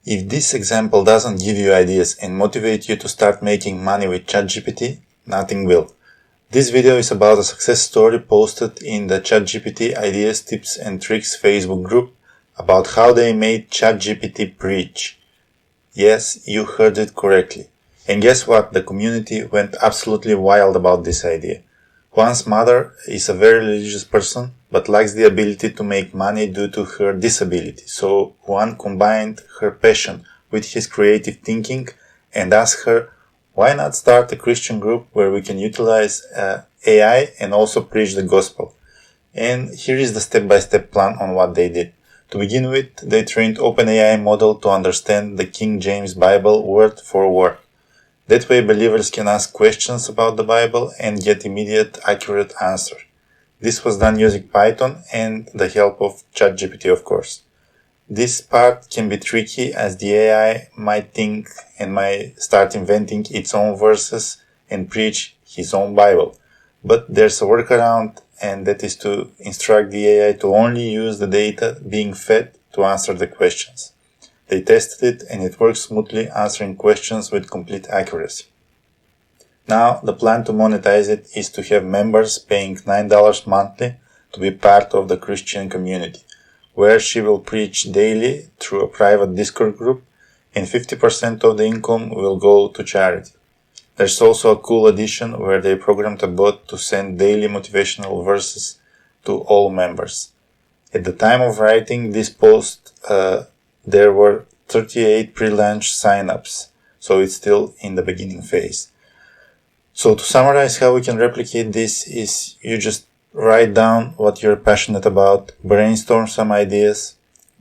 If this example doesn't give you ideas and motivate you to start making money with ChatGPT, nothing will. This video is about a success story posted in the ChatGPT Ideas, Tips and Tricks Facebook group about how they made ChatGPT Bridge. Yes, you heard it correctly. And guess what? The community went absolutely wild about this idea. Juan's mother is a very religious person, but lacks the ability to make money due to her disability. So Juan combined her passion with his creative thinking and asked her, why not start a Christian group where we can utilize AI and also preach the gospel? And here is the step-by-step plan on what they did. To begin with, they trained OpenAI model to understand the King James Bible word for word. That way believers can ask questions about the Bible and get immediate, accurate answer. This was done using Python and the help of ChatGPT, of course. This part can be tricky as the AI might think and might start inventing its own verses and preach his own Bible. But there's a workaround, and that is to instruct the AI to only use the data being fed to answer the questions. They tested it and it works smoothly, answering questions with complete accuracy. Now, the plan to monetize it is to have members paying $9 monthly to be part of the Christian community, where she will preach daily through a private Discord group, and 50% of the income will go to charity. There's also a cool addition where they programmed a bot to send daily motivational verses to all members. At the time of writing this post, there were 38 pre-launch signups, so it's still in the beginning phase. So to summarize how we can replicate this is you just write down what you're passionate about, brainstorm some ideas,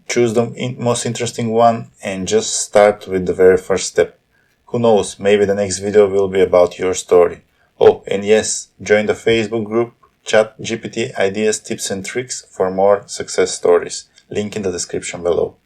choose the most interesting one, and just start with the very first step. Who knows, maybe the next video will be about your story. Oh, and yes, join the Facebook group ChatGPT Ideas, Tips and Tricks for more success stories. Link in the description below.